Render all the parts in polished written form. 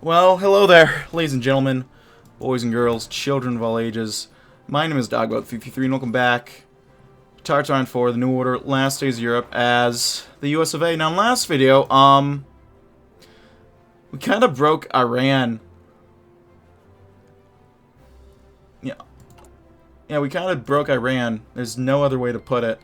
Well, hello there, ladies and gentlemen, boys and girls, children of all ages. My name is DB333 and welcome back to Tartarin 4, The New Order, Last Days of Europe as the US of A. Now, in the last video, we kind of broke Iran. Yeah, we kind of broke Iran. There's no other way to put it.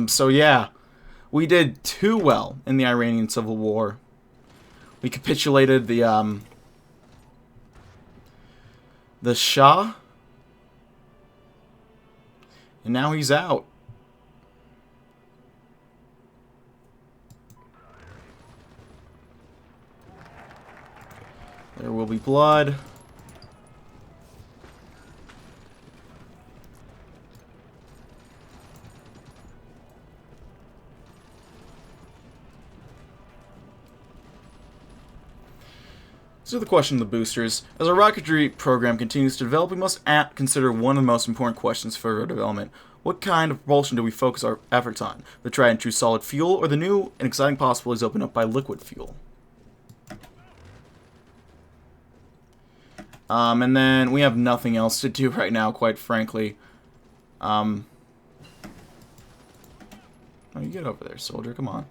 So yeah, we did too well in the Iranian Civil War. We capitulated the Shah, and now he's out. There will be blood. So the question of the boosters. As our rocketry program continues to develop, we must consider one of the most important questions for our development. What kind of propulsion do we focus our efforts on? The tried and true solid fuel, or the new and exciting possibilities opened up by liquid fuel? And then we have nothing else to do right now, quite frankly. Oh, you get over there, soldier, come on.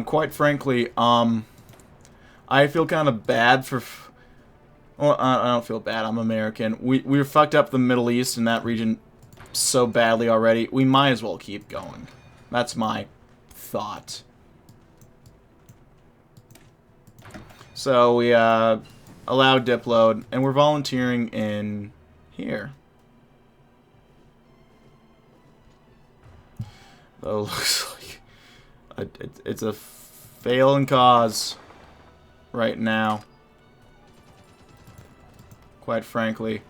Quite frankly, I feel kind of bad for... Well, I don't feel bad, I'm American. We were fucked up the Middle East and that region so badly already, we might as well keep going. That's my thought. So we, allowed dip load, and we're volunteering in here. Though it looks like it's a failing cause right now, quite frankly.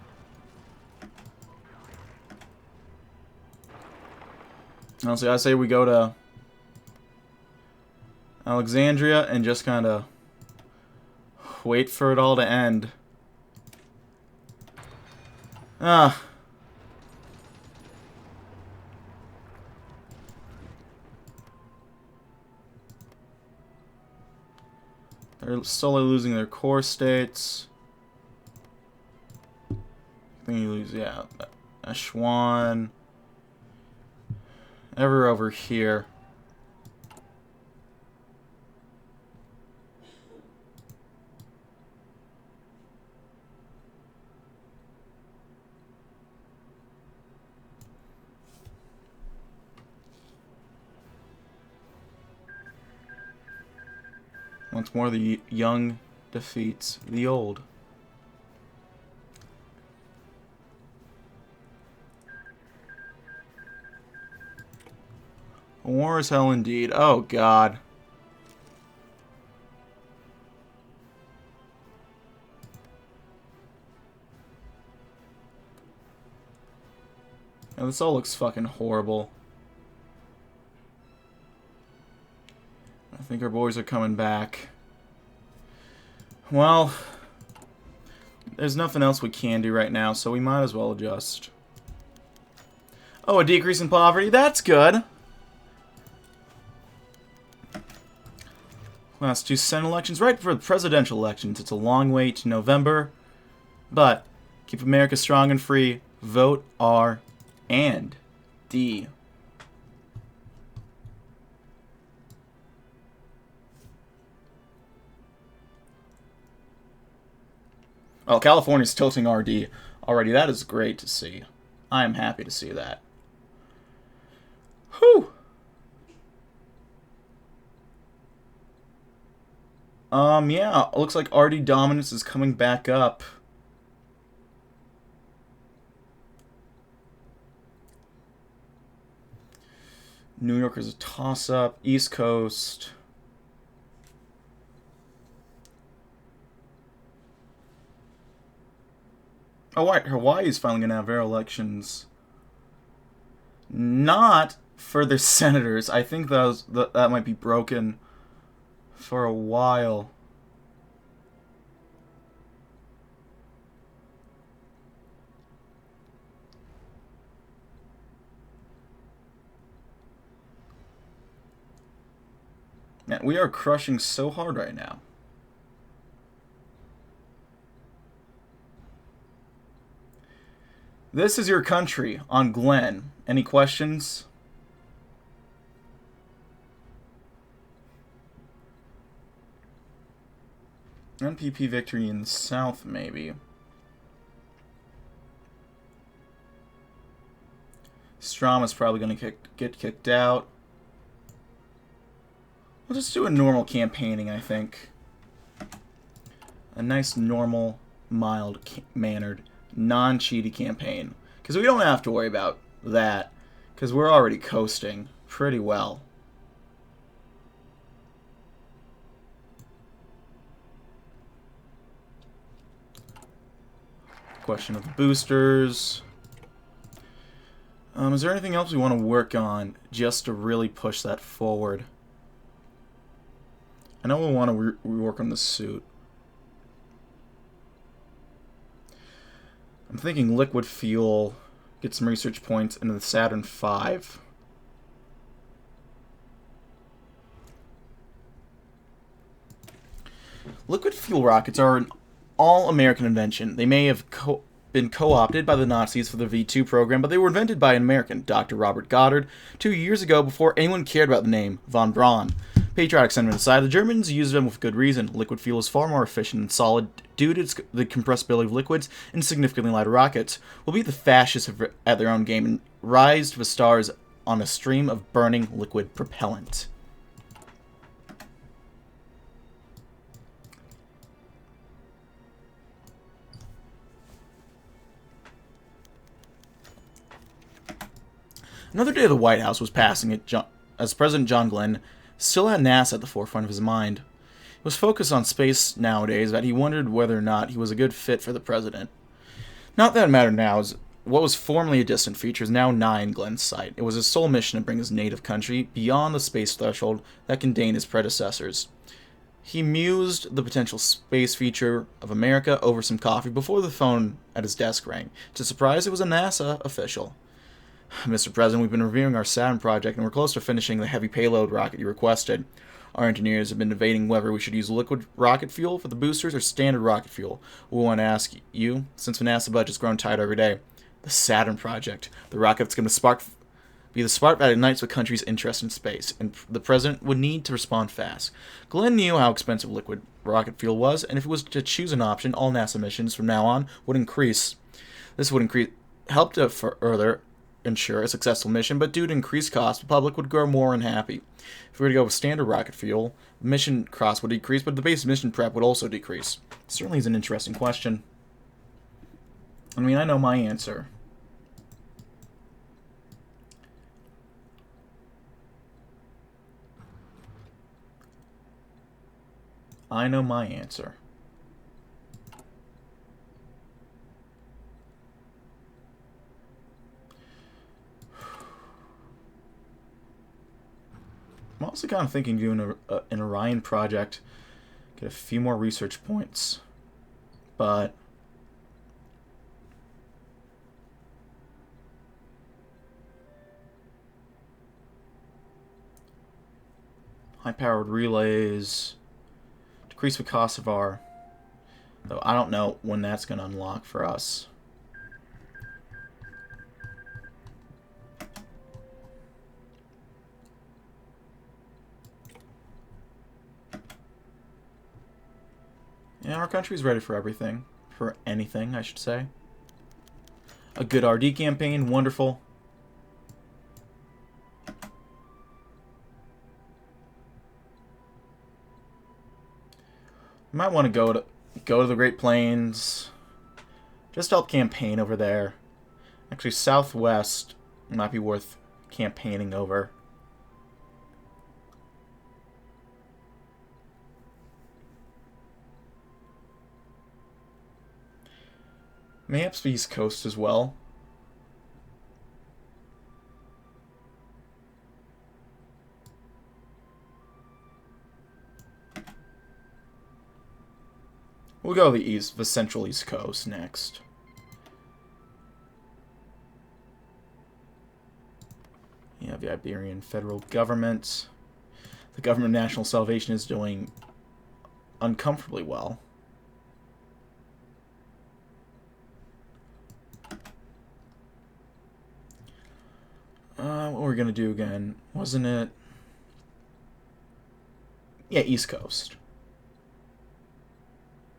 Honestly, I say we go to Alexandria and just kind of wait for it all to end. They're slowly losing their core states. I think you lose, yeah, Ashwan. Ever over here. Once more, the young defeats the old. War is hell indeed. Oh, God. Now, this all looks fucking horrible. I think our boys are coming back. Well, there's nothing else we can do right now, so we might as well adjust. Oh, a decrease in poverty? That's good! Last two Senate elections, right for the presidential elections. It's a long wait to November, but keep America strong and free. Vote R and D. Oh, California's tilting RD already. That is great to see. I am happy to see that. Whew! Yeah, it looks like RD dominance is coming back up. New York is a toss-up. East Coast. Oh, right. Hawaii is finally going to have their elections. Not for their senators. I think that might be broken for a while. Man, we are crushing so hard right now. This is your country on Glenn. Any questions? NPP victory in the South, maybe. Strom is probably going to get kicked out. We'll just do a normal campaigning, I think. A nice, normal, mild-mannered, non-cheaty campaign. Because we don't have to worry about that. Because we're already coasting pretty well. Question of the boosters. Is there anything else we want to work on just to really push that forward? I know we'll want to rework on the suit. I'm thinking liquid fuel, get some research points into the Saturn V. Liquid fuel rockets are an all-American invention. They may have been co-opted by the Nazis for the V2 program, but they were invented by an American, Dr. Robert Goddard, 2 years ago before anyone cared about the name von Braun. Patriotic sentiment aside, the Germans used them with good reason. Liquid fuel is far more efficient and solid due to the compressibility of liquids and significantly lighter rockets. Will beat the fascists at their own game and rise to the stars on a stream of burning liquid propellant. Another day of the White House was passing as President John Glenn still had NASA at the forefront of his mind. He was focused on space nowadays that he wondered whether or not he was a good fit for the president. Not that it mattered now, as what was formerly a distant future is now nigh in Glenn's sight. It was his sole mission to bring his native country beyond the space threshold that contained his predecessors. He mused the potential space future of America over some coffee before the phone at his desk rang. To surprise, it was a NASA official. Mr. President, we've been reviewing our Saturn project, and we're close to finishing the heavy payload rocket you requested. Our engineers have been debating whether we should use liquid rocket fuel for the boosters or standard rocket fuel. We want to ask you, since the NASA budget's grown tight every day, the Saturn project, the rocket that's going to be the spark that ignites the country's interest in space, and the President would need to respond fast. Glenn knew how expensive liquid rocket fuel was, and if it was to choose an option, all NASA missions from now on would increase. This would help to further ensure a successful mission, but due to increased costs, the public would grow more unhappy. If we were to go with standard rocket fuel, mission costs would decrease, but the base mission prep would also decrease. Certainly is an interesting question. I mean, I know my answer. I know my answer. I'm also kind of thinking doing an Orion project, get a few more research points, but high-powered relays, decrease the cost of our, though I don't know when that's going to unlock for us. Yeah, our country's ready for everything. For anything, I should say. A good RD campaign, wonderful. You might want to go to the Great Plains. Just help campaign over there. Actually, Southwest might be worth campaigning over. Perhaps the East Coast as well. We'll go the central East Coast next. You have the Iberian federal government. The government of national salvation is doing uncomfortably well. What were we going to do again? Wasn't it? Yeah, East Coast.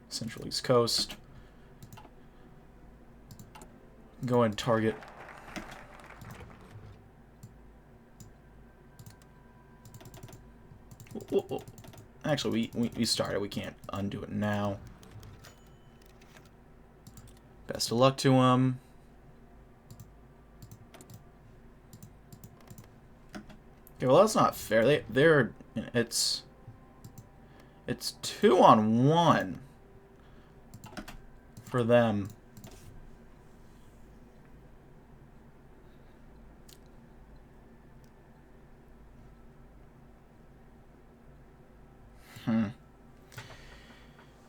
Central East Coast. Go ahead and target. Actually, we started. We can't undo it now. Best of luck to him. Okay, well that's not fair. It's 2-on-1 for them.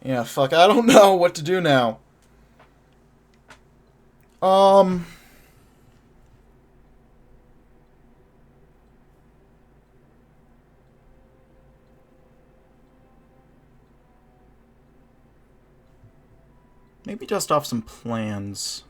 Yeah, fuck, I don't know what to do now. Maybe dust off some plans.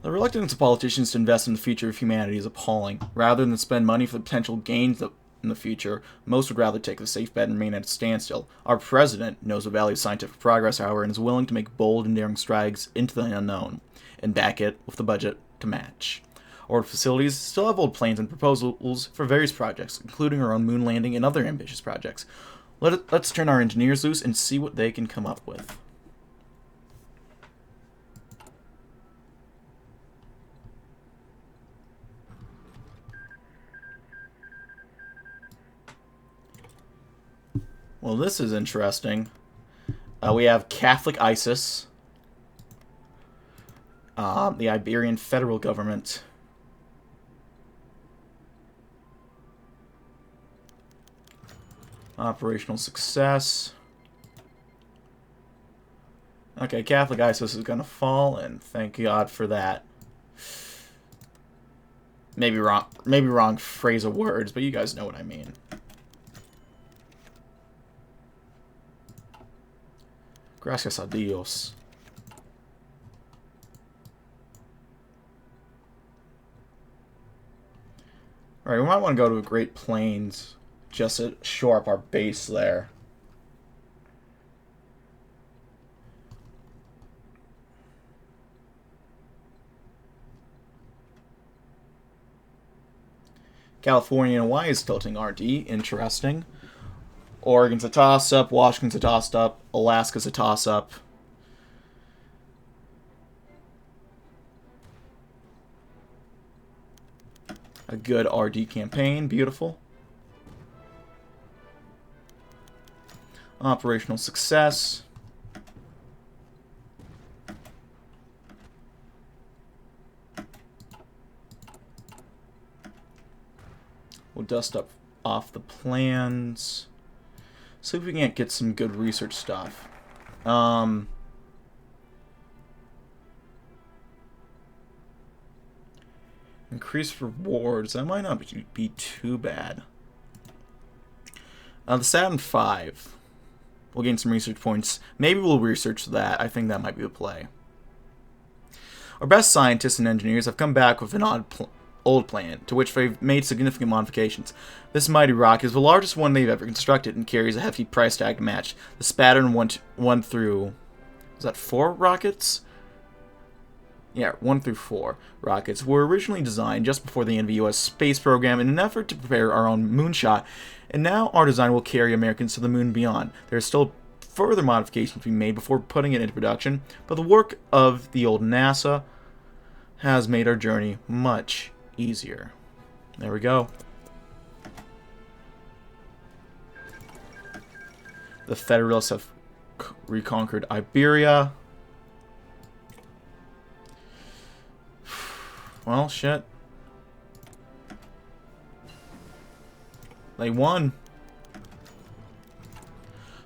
The reluctance of politicians to invest in the future of humanity is appalling. Rather than spend money for the potential gains in the future, most would rather take the safe bet and remain at a standstill. Our president knows the value of scientific progress, however, and is willing to make bold and daring strides into the unknown, and back it with the budget to match. Our facilities still have old plans and proposals for various projects, including our own moon landing and other ambitious projects. Let's turn our engineers loose and see what they can come up with. Well, this is interesting. We have Catholic ISIS, the Iberian federal government, operational success. Okay, Catholic ISIS is gonna fall, and thank God for that. Maybe wrong phrase of words, but you guys know what I mean. Gracias a Dios. Alright, we might want to go to the Great Plains just to shore up our base there. California and Hawaii is tilting RD. Interesting. Oregon's a toss-up. Washington's a toss-up. Alaska's a toss-up. A good RD campaign. Beautiful. Operational success. We'll dust up off the plans. See if we can't get some good research stuff. Increase rewards. That might not be too bad. The Saturn V. We'll gain some research points. Maybe we'll research that. I think that might be the play. Our best scientists and engineers have come back with an old plan, to which they've made significant modifications. This mighty rocket is the largest one they've ever constructed and carries a hefty price tag to match. The Saturn 1 through... is that 4 rockets? Yeah, 1 through 4 rockets were originally designed just before the end of the U.S. space program in an effort to prepare our own moonshot, and now our design will carry Americans to the moon and beyond. There are still further modifications to be made before putting it into production, but the work of the old NASA has made our journey much easier. There we go. The Federalists have reconquered Iberia. Well, shit. They won.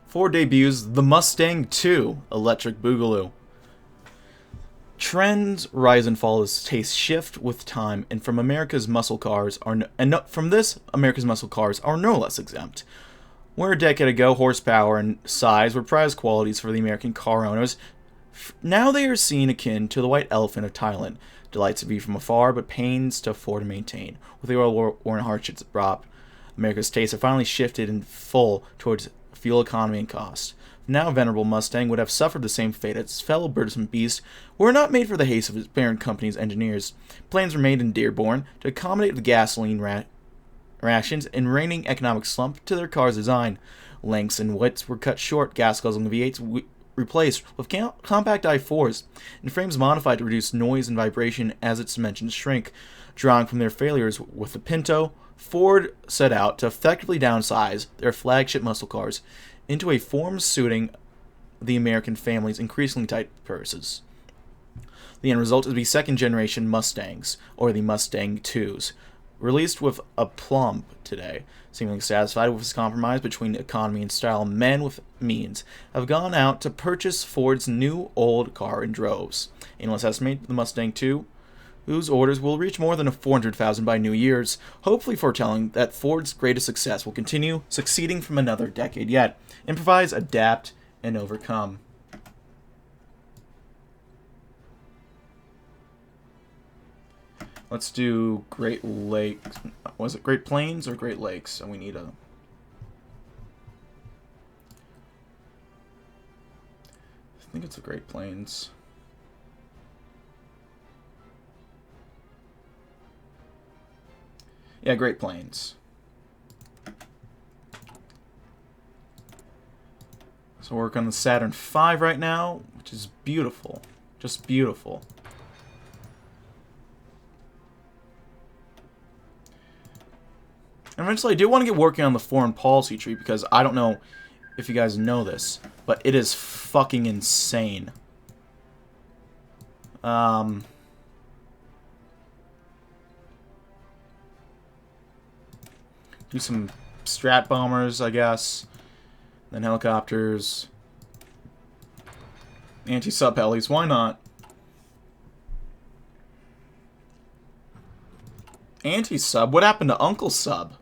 Ford debuts the Mustang II Electric Boogaloo. Trends rise and fall as tastes shift with time, and from America's muscle cars are America's muscle cars are no less exempt. Where a decade ago horsepower and size were prized qualities for the American car owners, now they are seen akin to the white elephant of Thailand, delights to view from afar but pains to afford and maintain. With the oil-worn hardships it brought, America's tastes have finally shifted in full towards fuel economy and cost. Now venerable Mustang would have suffered the same fate as its fellow burdensome beast were it not made for the haste of its parent company's engineers. Plans were made in Dearborn to accommodate the gasoline rations and reigning economic slump to their car's design. Lengths and widths were cut short, gas-guzzling V8s replaced with compact i4s, and frames modified to reduce noise and vibration as its dimensions shrink. Drawing from their failures with the Pinto, Ford set out to effectively downsize their flagship muscle cars into a form suiting the American family's increasingly tight purses. The end result is the second-generation Mustangs, or the Mustang IIs, released with aplomb today. Seemingly satisfied with this compromise between economy and style, men with means have gone out to purchase Ford's new old car in droves. Analysts estimate the Mustang II, whose orders will reach more than 400,000 by New Year's, hopefully foretelling that Ford's greatest success will continue succeeding from another decade yet. Improvise, adapt, and overcome. Let's do Great Lakes. Was it Great Plains or Great Lakes? And we need a... I think it's the Great Plains. Yeah, Great Plains. So we're working on the Saturn V right now, which is beautiful. Just beautiful. And eventually I do want to get working on the foreign policy tree, because I don't know if you guys know this, but it is fucking insane. Do some strat bombers, I guess. Then helicopters. Anti-sub helis, why not? Anti-sub? What happened to Uncle Sub?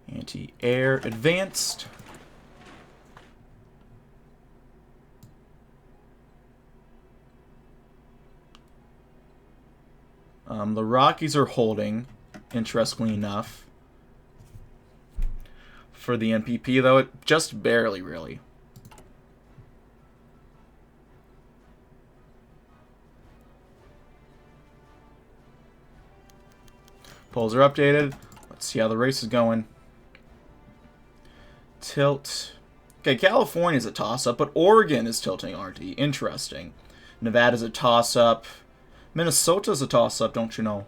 Anti-air advanced. The Rockies are holding, interestingly enough. For the NPP, though, it just barely, really. Polls are updated. Let's see how the race is going. Tilt. Okay, California's a toss-up, but Oregon is tilting RT. Interesting. Nevada's a toss-up. Minnesota's a toss-up, don't you know?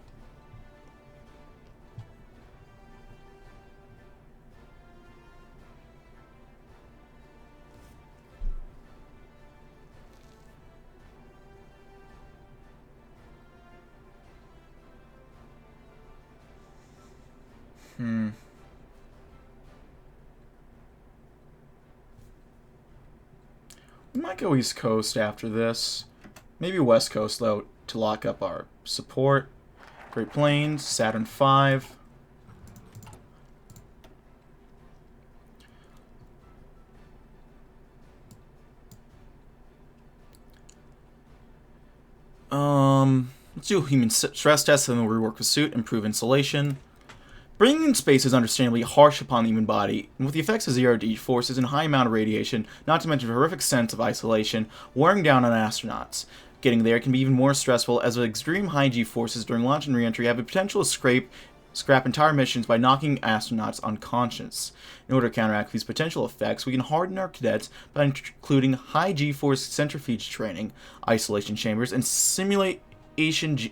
We might go East Coast after this. Maybe West Coast, though, to lock up our support. Great Plains, Saturn V. Let's do human stress tests and then we'll rework the suit, improve insulation. Bringing in space is understandably harsh upon the human body, and with the effects of zero-G forces and high amount of radiation, not to mention a horrific sense of isolation, wearing down on astronauts. Getting there can be even more stressful, as the extreme high-G forces during launch and re-entry have the potential to scrap entire missions by knocking astronauts unconscious. In order to counteract these potential effects, we can harden our cadets by including high G-force centrifuge training, isolation chambers, and simulation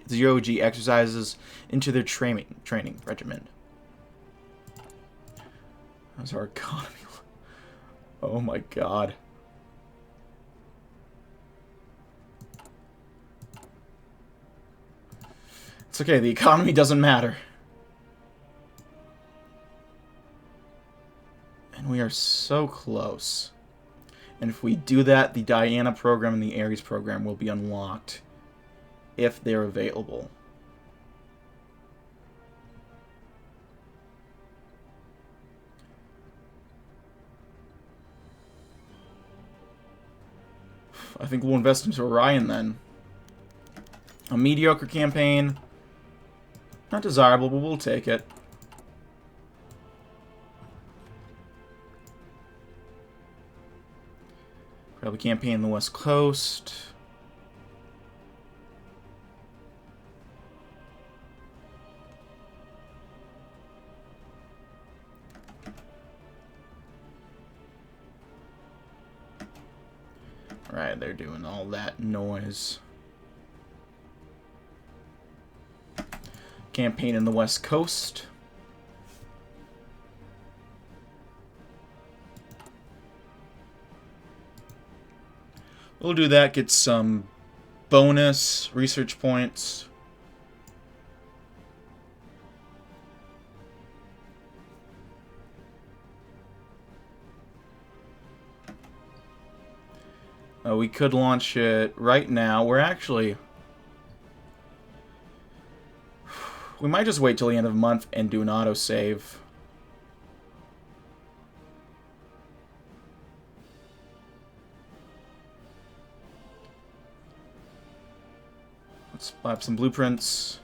zero-G exercises into their training regimen. How's our economy? Oh my god. It's okay, the economy doesn't matter. And we are so close. And if we do that, the Diana program and the Ares program will be unlocked. If they're available. I think we'll invest into Orion then. A mediocre campaign. Not desirable, but we'll take it. Probably campaign in the West Coast. Right, they're doing all that noise. Campaign in the West Coast. We'll do that, get some bonus research points. We could launch it right now. We're actually... We might just wait till the end of the month and do an autosave. Let's buy up some blueprints.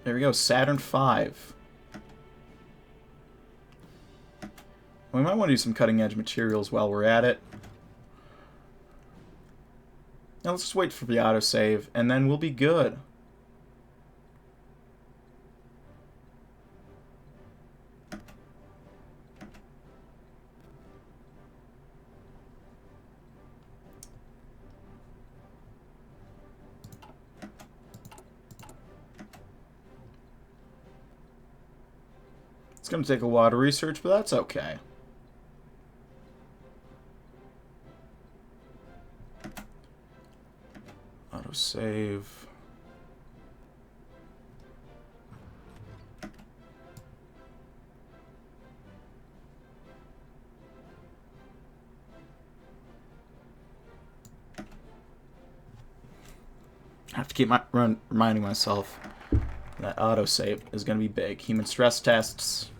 There we go, Saturn V. We might want to do some cutting-edge materials while we're at it. Now let's just wait for the autosave, and then we'll be good. It's going to take a lot of research, but that's okay. Autosave. I have to keep reminding myself that autosave is going to be big. Human stress tests.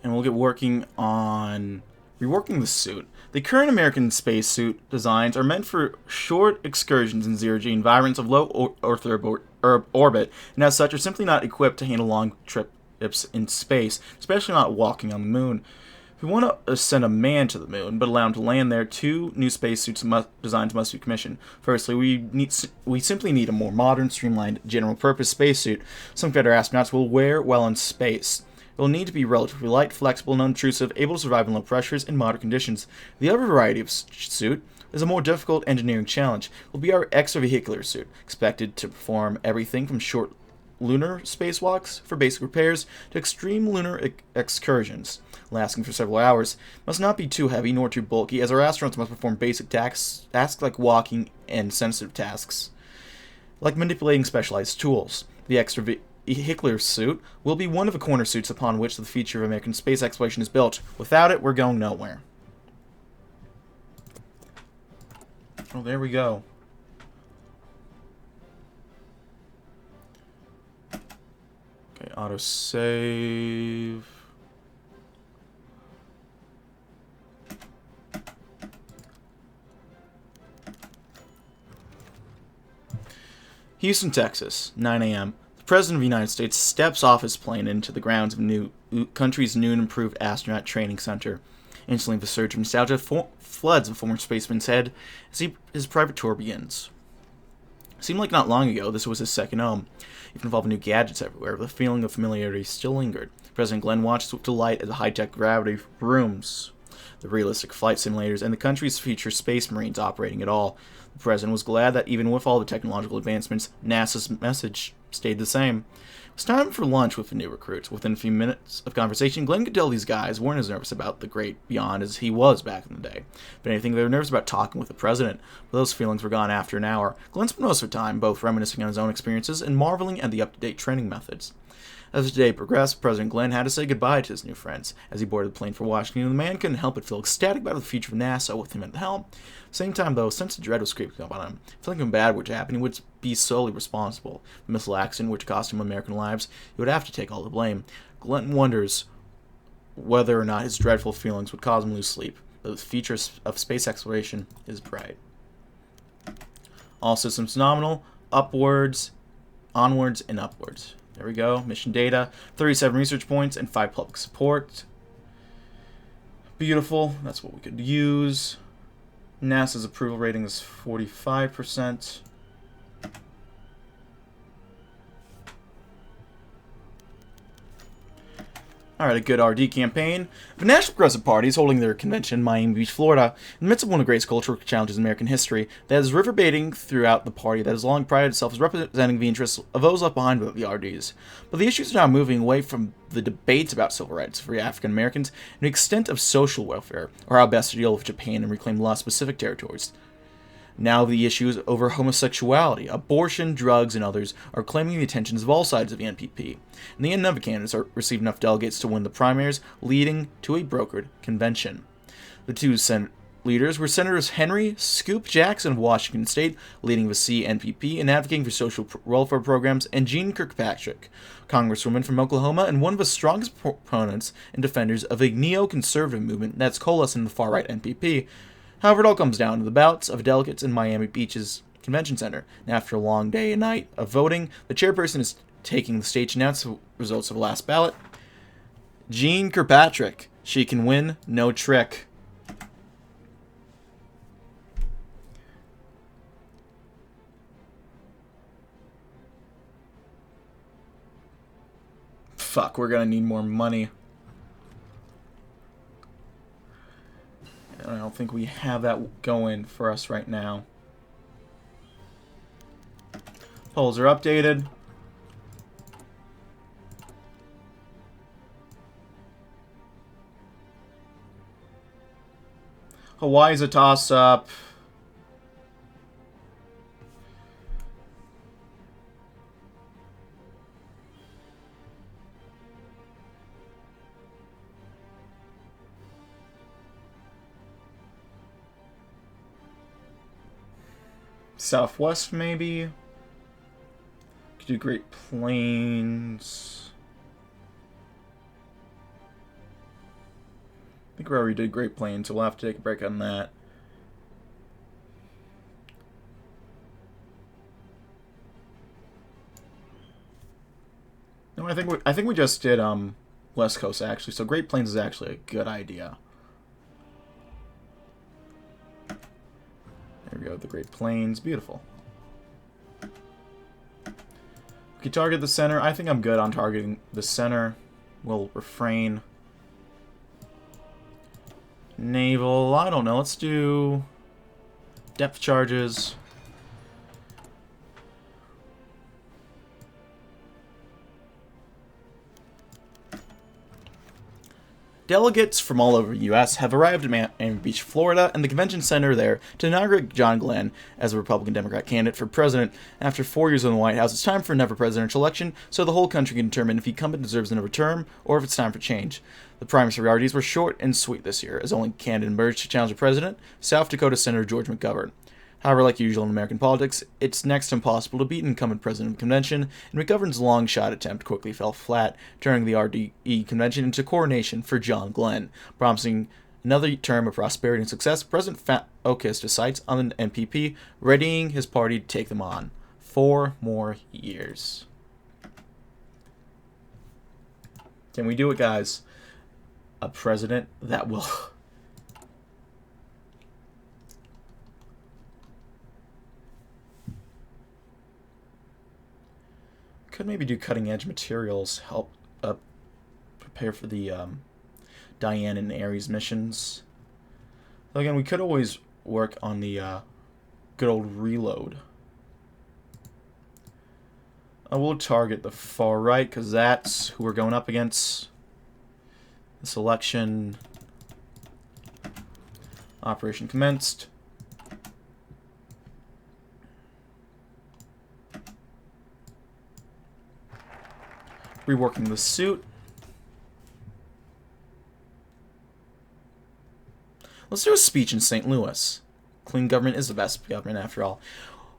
And we'll get working on reworking the suit. The current American spacesuit designs are meant for short excursions in zero-G environments of low Earth orbit, and as such are simply not equipped to handle long trips in space, especially not walking on the moon. If we want to send a man to the moon, but allow him to land there, two new spacesuits designs must be commissioned. Firstly, we simply need a more modern, streamlined, general-purpose spacesuit some better astronauts will wear while in space. It will need to be relatively light, flexible, and unobtrusive, able to survive in low pressures and moderate conditions. The other variety of suit is a more difficult engineering challenge. It will be our extravehicular suit, expected to perform everything from short lunar spacewalks for basic repairs to extreme lunar excursions, lasting for several hours. It must not be too heavy nor too bulky, as our astronauts must perform basic tasks like walking and sensitive tasks, like manipulating specialized tools. The extravehicular suit will be one of the corner suits upon which the future of American space exploration is built. Without it, we're going nowhere. Oh, there we go. Okay, autosave. Houston, Texas, 9 a.m. The President of the United States steps off his plane into the grounds of the country's new and improved astronaut training center. Instantly, the surge of nostalgia floods the former spaceman's head as his private tour begins. It seemed like not long ago this was his second home. Even involving new gadgets everywhere, the feeling of familiarity still lingered. President Glenn watched with delight at the high-tech gravity rooms, the realistic flight simulators, and the country's future space marines operating it all. The President was glad that even with all the technological advancements, NASA's stayed the same. It was time for lunch with the new recruits. Within a few minutes of conversation, Glenn could tell these guys weren't as nervous about the great beyond as he was back in the day. If anything, they were nervous about talking with the president, but those feelings were gone after an hour. Glenn spent most of the time both reminiscing on his own experiences and marveling at the up-to-date training methods. As the day progressed, President Glenn had to say goodbye to his new friends. As he boarded the plane for Washington, the man couldn't help but feel ecstatic about the future of NASA with him at the helm. At the same time, though, a sense of dread was creeping up on him. If something bad were to happen, he would be solely responsible. The missile accident, which cost him American lives, he would have to take all the blame. Glenn wonders whether or not his dreadful feelings would cause him to lose sleep, but the future of space exploration is bright. All systems nominal, upwards, onwards, and upwards. There we go. Mission data, 37 research points, and 5 public support. Beautiful. That's what we could use. NASA's approval rating is 45%. Alright, a good RD campaign. The National Progressive Party is holding their convention in Miami Beach, Florida, in the midst of one of the greatest cultural challenges in American history that is reverberating throughout the party that has long prided itself as representing the interests of those left behind by the RDs. But the issues are now moving away from the debates about civil rights for African Americans and the extent of social welfare, or how best to deal with Japan and reclaim lost Pacific territories. Now the issues over homosexuality, abortion, drugs, and others are claiming the attentions of all sides of the NPP. In the end, none of the candidates received enough delegates to win the primaries, leading to a brokered convention. The two Senate leaders were Senators Henry Scoop Jackson of Washington State, leading the CNPP and advocating for social welfare programs, and Jean Kirkpatrick, Congresswoman from Oklahoma and one of the strongest proponents and defenders of a neoconservative movement that's coalesced in the far-right NPP. However, it all comes down to the ballots of delegates in Miami Beach's convention center. And after a long day and night of voting, the chairperson is taking the stage to announce the results of the last ballot. Jean Kirkpatrick. She can win, no trick. Fuck, we're gonna need more money. I don't think we have that going for us right now. Polls are updated. Hawaii's a toss-up. Southwest, maybe. Could do Great Plains. I think we already did Great Plains, so we'll have to take a break on that. No, I think we just did West Coast actually. So Great Plains is actually a good idea. There we go, the Great Plains. Beautiful. We can target the center. I think I'm good on targeting the center. We'll refrain. Naval, I don't know. Let's do depth charges. Delegates from all over the U.S. have arrived at Miami Beach, Florida, and the convention center there to inaugurate John Glenn as a Republican-Democrat candidate for president. After 4 years in the White House, it's time for another presidential election, so the whole country can determine if the incumbent deserves another term or if it's time for change. The primaries for RDs were short and sweet this year, as only candidate emerged to challenge the president, South Dakota Senator George McGovern. However, like usual in American politics, it's next to impossible to beat an incumbent president of the convention, and McGovern's long-shot attempt quickly fell flat during the RDE convention into coronation for John Glenn. Promising another term of prosperity and success, President focused his sights on the NPP, readying his party to take them on. 4 more years. Can we do it, guys? A president that will... Could maybe do cutting-edge materials, help prepare for the Diane and Ares missions. Though again, we could always work on the good old reload. We'll target the far right, because that's who we're going up against. This election. Operation commenced. Reworking the suit. Let's do a speech in St. Louis. Clean government is the best government, after all.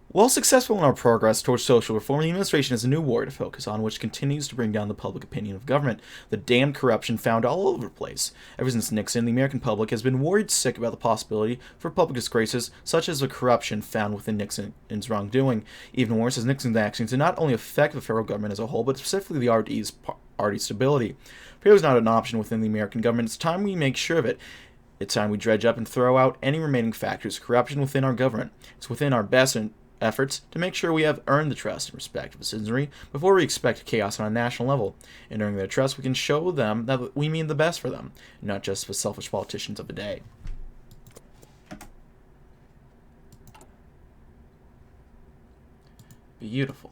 While successful in our progress towards social reform, the administration has a new war to focus on, which continues to bring down the public opinion of government. The damned corruption found all over the place. Ever since Nixon, the American public has been worried sick about the possibility for public disgraces, such as the corruption found within Nixon's wrongdoing. Even worse, as Nixon's actions did not only affect the federal government as a whole, but specifically the RD's stability. Failure is not an option within the American government. It's time we make sure of it. It's time we dredge up and throw out any remaining factors of corruption within our government. It's within our best efforts to make sure we have earned the trust and respect of the citizenry before we expect chaos on a national level. And earning their trust, we can show them that we mean the best for them, not just the selfish politicians of the day. Beautiful.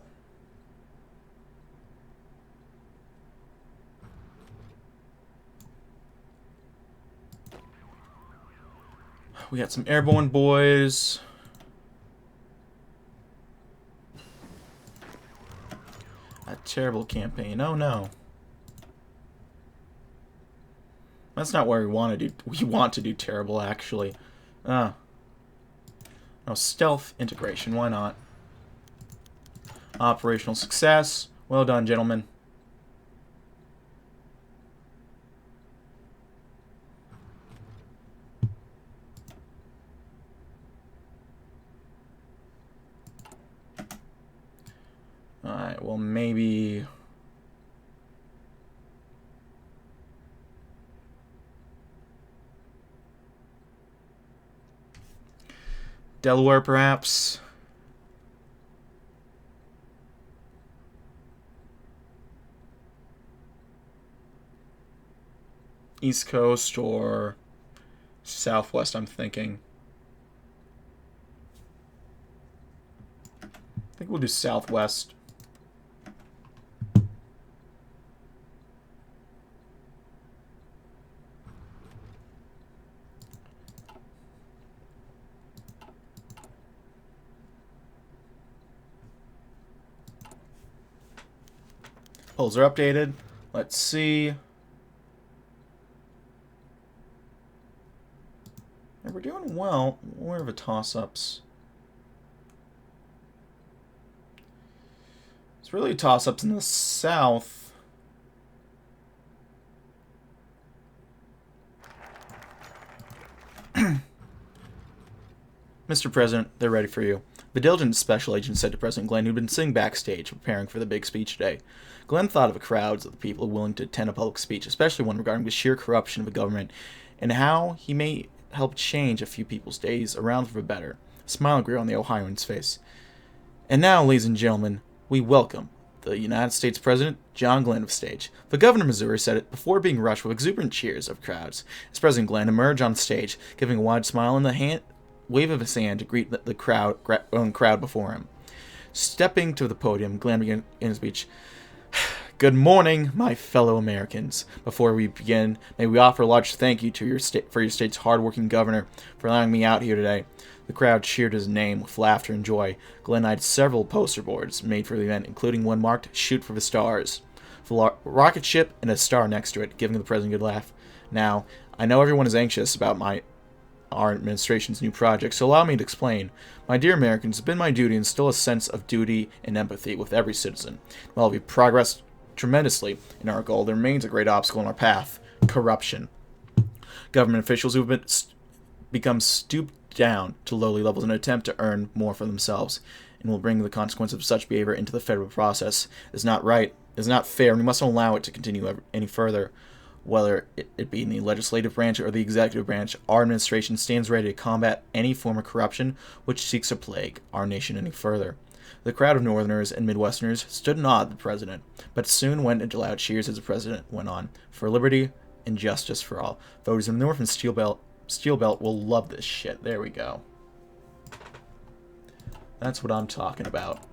We got some airborne boys. A terrible campaign. Oh no. That's not where we want to do. We want to do terrible, actually. No, stealth integration. Why not? Operational success. Well done, gentlemen. Alright, well, maybe... Delaware, perhaps? East Coast or Southwest, I'm thinking. I think we'll do Southwest. Polls are updated. Let's see. Yeah, we're doing well. Where are the toss-ups? It's really toss-ups in the South. Mr. President, they're ready for you. The diligent special agent said to President Glenn, who'd been sitting backstage preparing for the big speech today. Glenn thought of the crowds of the people willing to attend a public speech, especially one regarding the sheer corruption of the government, and how he may help change a few people's days around for the better. A smile grew on the Ohioan's face. And now, ladies and gentlemen, we welcome the United States President, John Glenn, of stage. The governor of Missouri said it before being rushed with exuberant cheers of crowds as President Glenn emerged on stage, giving a wide smile and the wave of his hand to greet the crowd before him. Stepping to the podium, Glenn began his speech. Good morning, my fellow Americans. Before we begin, may we offer a large thank you to your state's hard-working governor for allowing me out here today. The crowd cheered his name with laughter and joy. Glenn eyed several poster boards made for the event, including one marked "Shoot for the Stars," with a rocket ship and a star next to it, giving the president a good laugh. Now, I know everyone is anxious about our administration's new project, so allow me to explain. My dear Americans, it's been my duty and still a sense of duty and empathy with every citizen. While we've progressed tremendously in our goal, there remains a great obstacle in our path: corruption. Government officials who have become stooped down to lowly levels in an attempt to earn more for themselves, and will bring the consequence of such behavior into the federal process. It is not right, it is not fair, and we must not allow it to continue any further. Whether it be in the legislative branch or the executive branch, our administration stands ready to combat any form of corruption which seeks to plague our nation any further. The crowd of Northerners and Midwesterners stood in awe of the president, but soon went into loud cheers as the president went on. For liberty and justice for all. Voters in the North and Steel Belt will love this shit. There we go. That's what I'm talking about.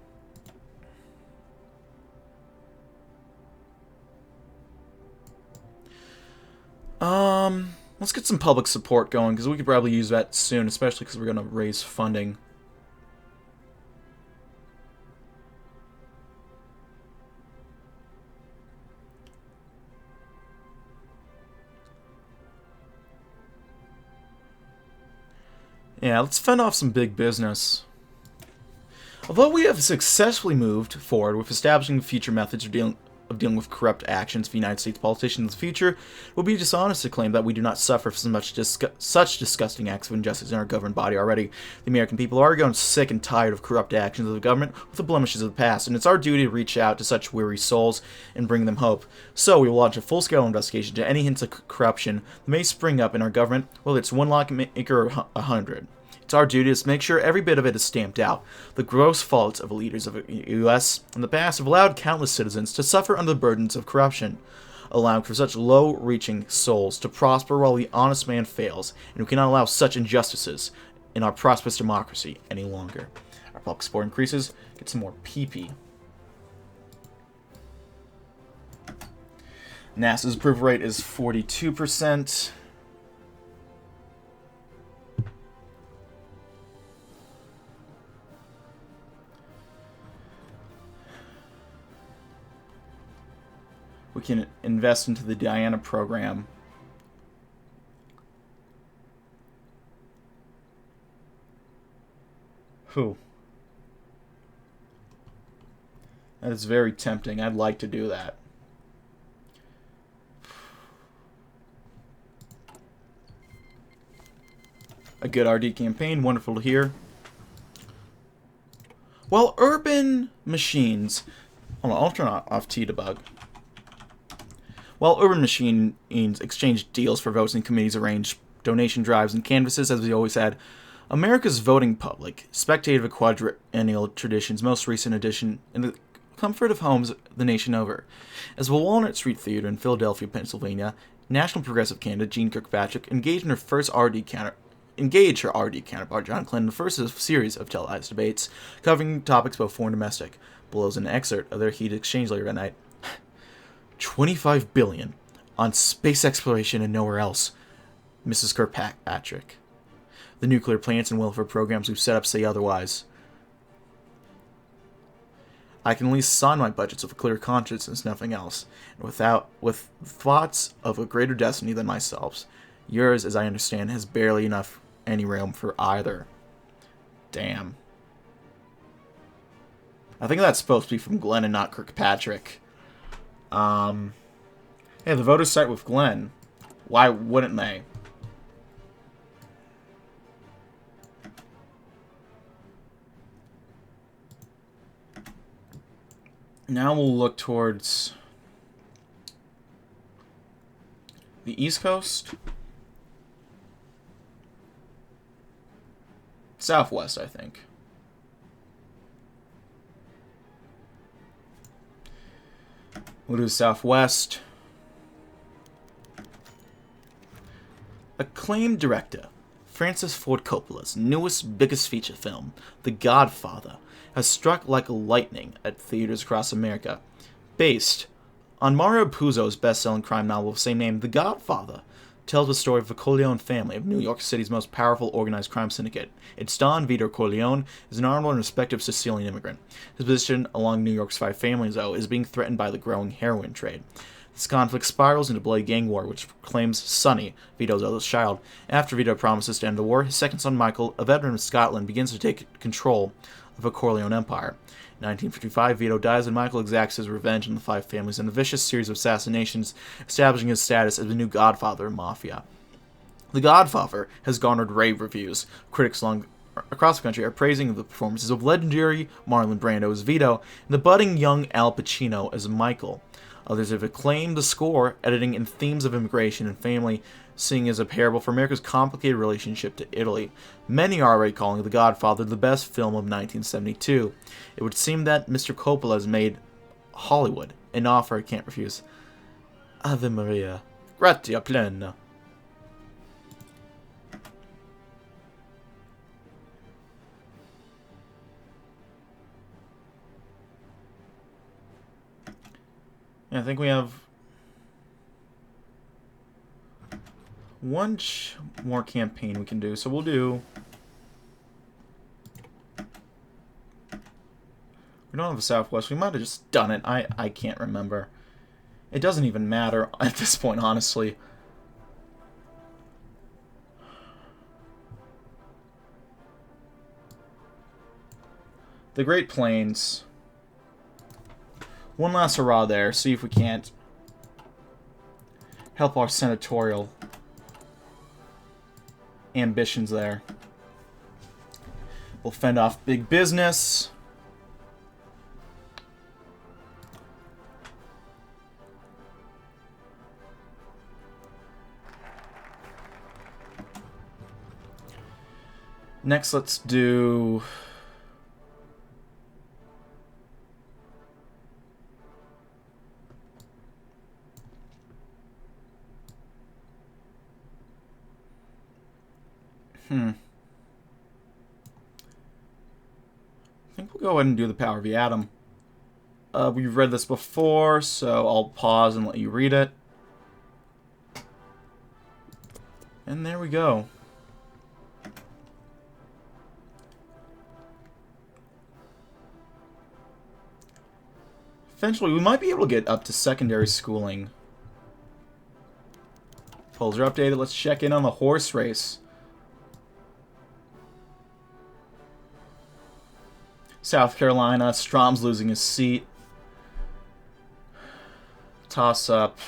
Let's get some public support going, because we could probably use that soon, especially because we're going to raise funding. Yeah, let's fend off some big business. Although we have successfully moved forward with establishing future methods of dealing with corrupt actions of United States politicians in the future, it would be dishonest to claim that we do not suffer from such disgusting acts of injustice in our government body already. The American people are growing sick and tired of corrupt actions of the government with the blemishes of the past, and it's our duty to reach out to such weary souls and bring them hope. So we will launch a full-scale investigation to any hints of corruption that may spring up in our government, whether it's one lawmaker or 100. It's our duty to make sure every bit of it is stamped out. The gross faults of the leaders of the U.S. in the past have allowed countless citizens to suffer under the burdens of corruption, allowing for such low-reaching souls to prosper while the honest man fails, and we cannot allow such injustices in our prosperous democracy any longer. Our public support increases. Get some more PP. NASA's approval rate is 42%. We can invest into the Diana program. Whew. That is very tempting. I'd like to do that. A good RD campaign. Wonderful to hear. While urban machines... Hold on, I'll turn off T-debug. While urban machines exchange deals for votes and committees arrange donation drives and canvases, as we always had, America's voting public spectated the quadrennial tradition's most recent edition in the comfort of homes the nation over. As the Walnut Street Theater in Philadelphia, Pennsylvania, National Progressive candidate Jean Kirkpatrick engaged her RD counterpart John Clinton in the first of a series of televised debates covering topics both foreign and domestic. Below is an excerpt of their heated exchange later that night. $25 billion on space exploration and nowhere else, Mrs. Kirkpatrick. The nuclear plants and welfare programs we've set up say otherwise. I can at least sign my budgets with a clear conscience and nothing else, and with thoughts of a greater destiny than myself's. Yours, as I understand, has barely enough any room for either. Damn. I think that's supposed to be from Glenn and not Kirkpatrick. Yeah, the voters side with Glenn. Why wouldn't they? Now we'll look towards the East Coast. Southwest, I think. We'll do Southwest. Acclaimed director Francis Ford Coppola's newest, biggest feature film, The Godfather, has struck like lightning at theaters across America. Based on Mario Puzo's best-selling crime novel of the same name, The Godfather tells the story of the Corleone family of New York City's most powerful organized crime syndicate. Its Don Vito Corleone is an armed and respected Sicilian immigrant. His position along New York's five families, though, is being threatened by the growing heroin trade. This conflict spirals into bloody gang war, which claims Sonny, Vito's eldest child. After Vito promises to end the war, his second son Michael, a veteran of Scotland, begins to take control of a Corleone empire. In 1955, Vito dies and Michael exacts his revenge on the five families in a vicious series of assassinations, establishing his status as the new godfather of mafia. The Godfather has garnered rave reviews. Critics across the country are praising the performances of legendary Marlon Brando as Vito and the budding young Al Pacino as Michael. Others have acclaimed the score, editing, and themes of immigration and family, seeing as a parable for America's complicated relationship to Italy. Many are already calling The Godfather the best film of 1972. It would seem that Mr. Coppola has made Hollywood an offer it can't refuse. Ave Maria. Gratia plena. Yeah, I think we have one more campaign we can do. So we'll do... We don't have a Southwest. We might have just done it. I can't remember. It doesn't even matter at this point, honestly. The Great Plains. One last hurrah there. See if we can't help our senatorial ambitions there. We'll fend off big business. Next, let's do... I think we'll go ahead and do the Power of the Atom. We've read this before, so I'll pause and let you read it. And there we go. Eventually, we might be able to get up to secondary schooling. Polls are updated. Let's check in on the horse race. South Carolina, Strom's losing his seat. Toss-up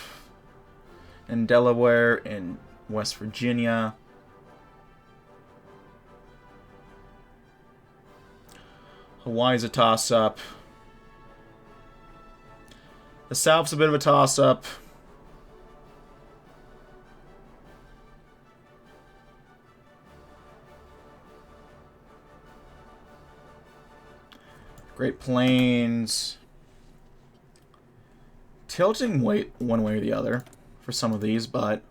in Delaware and West Virginia. Hawaii's a toss-up. The South's a bit of a toss-up. Great Plains. Tilting one way or the other for some of these, but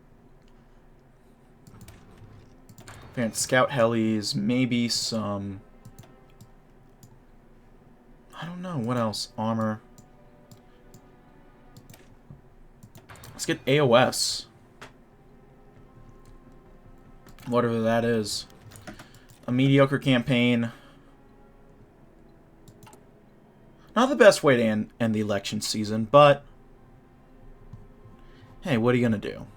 advanced scout helis, maybe some... I don't know, what else? Armor. Let's get AOS. Whatever that is. A mediocre campaign. Not the best way to end the election season, but... Hey, what are you gonna do?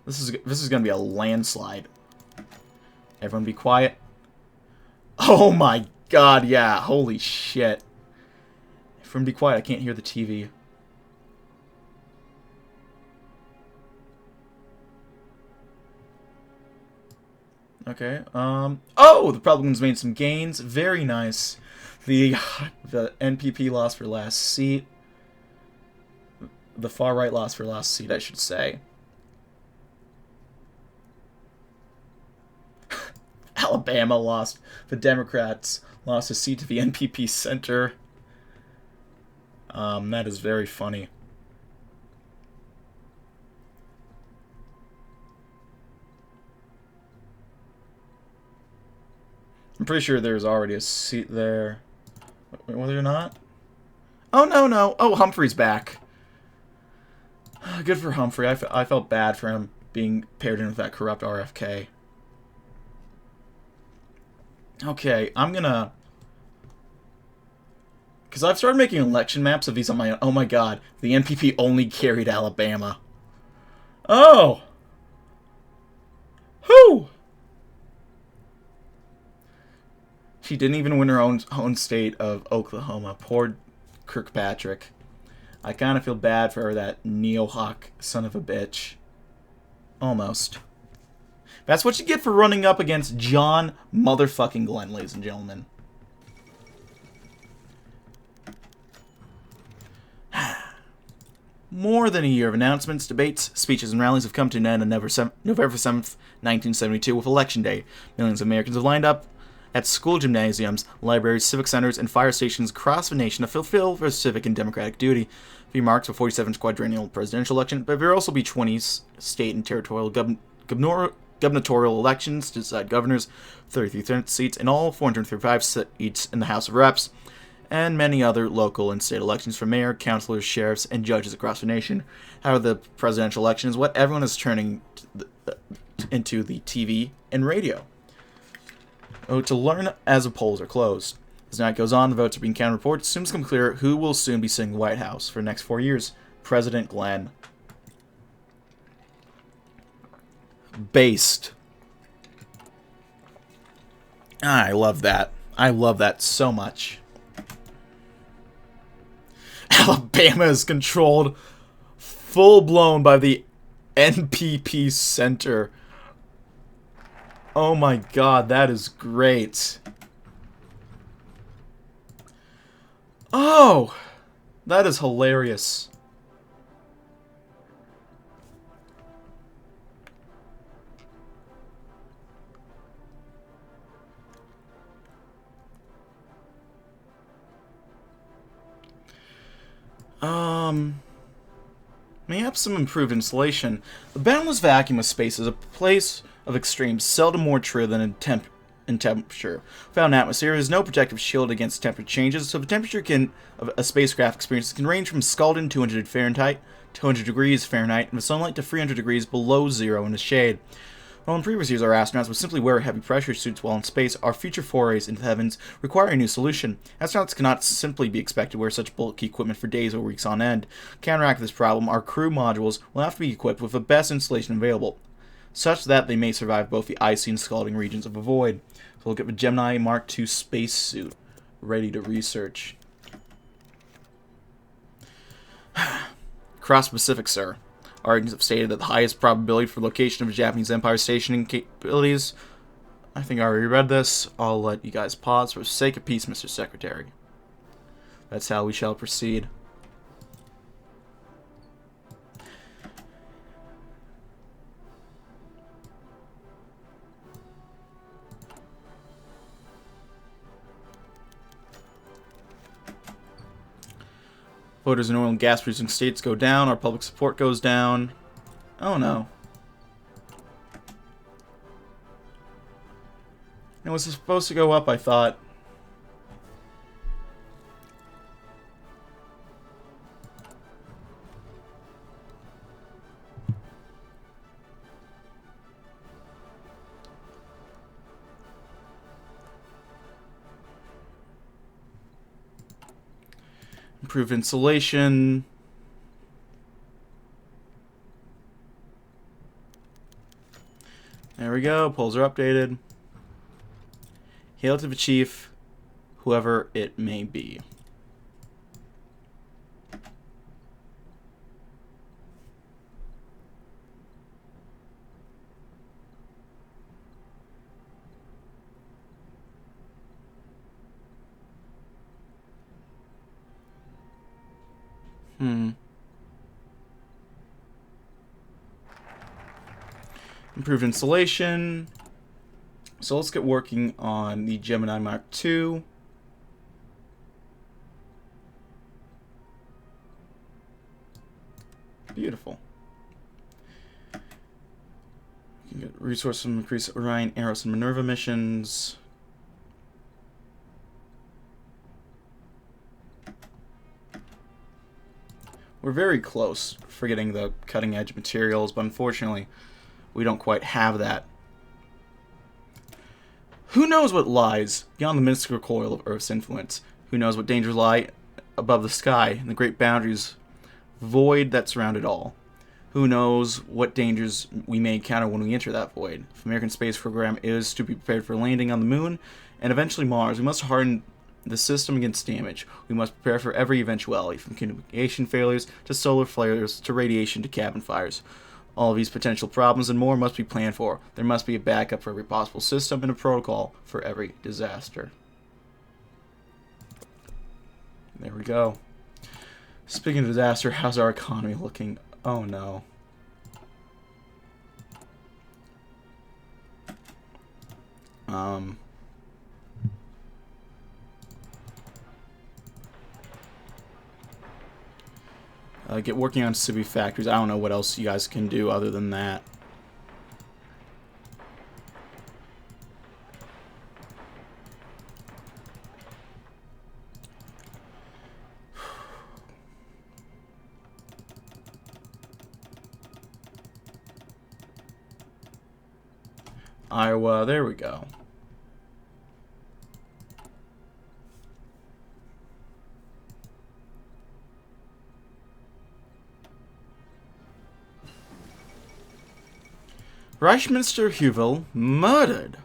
This is gonna be a landslide. Everyone be quiet. Oh my god, yeah. Holy shit. Everyone be quiet. I can't hear the TV. Okay, oh, the Republicans made some gains. Very nice. The NPP lost for last seat. The far right lost for last seat, I should say. Alabama lost. The Democrats lost a seat to the NPP center. That is very funny. I'm pretty sure there's already a seat there. Wait, was there not? Oh, no. Oh, Humphrey's back. Good for Humphrey. I felt bad for him being paired in with that corrupt RFK. Okay, I'm gonna... Because I've started making election maps of these on my own. Oh my god, the NPP only carried Alabama. Oh! Whew! She didn't even win her own state of Oklahoma. Poor Kirkpatrick. I kind of feel bad for her, that neo-hawk son of a bitch. Almost. That's what you get for running up against John motherfucking Glenn, ladies and gentlemen. More than a year of announcements, debates, speeches, and rallies have come to an end on November 7th, 1972, with Election Day. Millions of Americans have lined up at school gymnasiums, libraries, civic centers, and fire stations across the nation to fulfill their civic and democratic duty. Be marked with 47th quadrennial presidential election, but there will also be 20 state and territorial gubernatorial elections to decide governors, 33 Senate seats, and all 435 seats in the House of Reps. and many other local and state elections for mayor, councilors, sheriffs, and judges across the nation. However, the presidential election is what everyone is turning into the TV and radio. To learn as the polls are closed. As the night goes on, the votes are being counted. Reports soon become clear who will soon be sitting in the White House for the next 4 years. President Glenn. Based. I love that. I love that so much. Alabama is controlled full-blown by the NPP Center. Oh my god, that is great. Oh, that is hilarious. May have some improved insulation. The boundless vacuum of space is a place of extremes, seldom more true than in temperature. Without an atmosphere, there is no protective shield against temperature changes, so the temperature of a spacecraft experience can range from scalding 200 Fahrenheit, 200 degrees Fahrenheit, in the sunlight to 300 degrees below zero in the shade. While in previous years our astronauts would simply wear heavy pressure suits while in space, our future forays into the heavens require a new solution. Astronauts cannot simply be expected to wear such bulky equipment for days or weeks on end. To counteract this problem, our crew modules will have to be equipped with the best insulation available, such that they may survive both the icy and scalding regions of the void. So look at the Gemini Mark II spacesuit, ready to research. Cross Pacific, sir. Our agents have stated that the highest probability for location of a Japanese Empire stationing capabilities. I think I already read this. I'll let you guys pause for the sake of peace, Mr. Secretary. That's how we shall proceed. Voters in oil and gas producing states go down. Our public support goes down. Oh no. It was supposed to go up, I thought. Improve insulation. There we go. Polls are updated. Hail to the chief, whoever it may be. Improved insulation. So let's get working on the Gemini Mark II. Beautiful. You can get resources from increase Orion, Eros, and Minerva missions. We're very close for getting the cutting edge materials, but unfortunately, we don't quite have that. Who knows what lies beyond the mystical coil of Earth's influence? Who knows what dangers lie above the sky and the great boundaries void that surround it all? Who knows what dangers we may encounter when we enter that void? If the American space program is to be prepared for landing on the moon and eventually Mars, we must harden the system against damage. We must prepare for every eventuality, from communication failures to solar flares to radiation to cabin fires. All of these potential problems and more must be planned for. There must be a backup for every possible system and a protocol for every disaster. There we go. Speaking of disaster, how's our economy looking? Oh no. Get working on city factories. I don't know what else you guys can do other than that. Iowa, there we go. Reichsminister Hüvel murdered.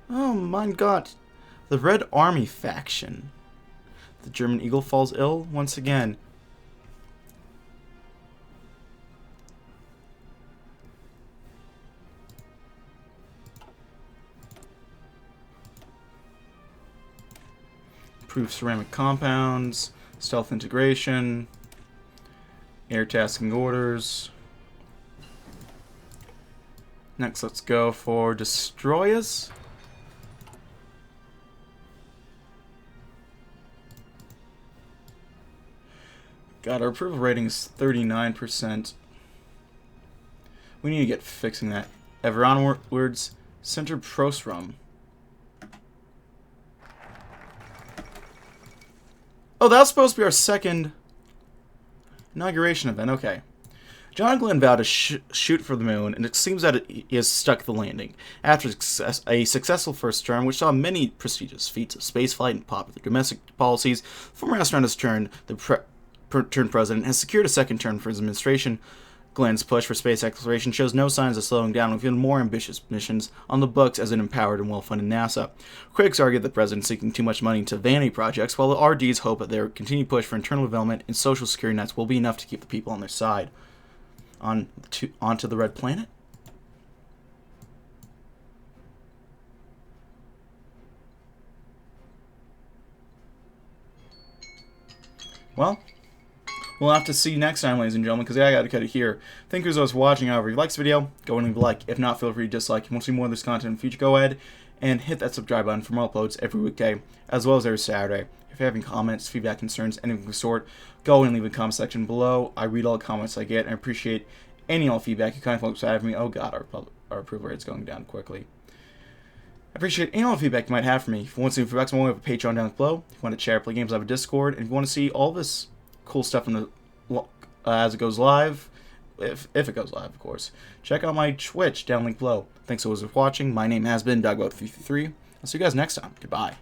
Oh mein Gott. The Red Army faction. The German Eagle falls ill once again. Improved ceramic compounds, stealth integration, air tasking orders. Next, let's go for destroyers. God, our approval rating is 39%. We need to get fixing that. Ever onwards, Center Prostrom. Oh, that was supposed to be our second inauguration event. Okay. John Glenn vowed to shoot for the moon, and it seems that he has stuck the landing. After a successful first term, which saw many prestigious feats of spaceflight and popular domestic policies, former astronaut has turned president, has secured a second term for his administration. Glenn's push for space exploration shows no signs of slowing down, with even more ambitious missions on the books as an empowered and well-funded NASA. Critics argue that the president is seeking too much money into vanity projects, while the RDs hope that their continued push for internal development and social security nets will be enough to keep the people on their side. Onto the red planet. Well, we'll have to see you next time, ladies and gentlemen, because I gotta cut it here. Thank you as watching. However, if you like this video, go ahead and leave a like. If not, feel free to dislike. If you want to see more of this content in the future, go ahead and hit that subscribe button for more uploads every weekday, as well as every Saturday. If you have any comments, feedback, concerns, anything of the sort, go ahead and leave a comment section below. I read all the comments I get, and I appreciate any and all feedback. You kind of folks have me. Oh god, our approval rate's going down quickly. I appreciate any and all feedback you might have for me. If you want to see feedback, we have a Patreon down below. If you want to chat, play games, I have a Discord. And if you want to see all this cool stuff in the as it goes live, if it goes live, of course, check out my Twitch down link below. Thanks so much for watching. My name has been DB333. I'll see you guys next time. Goodbye.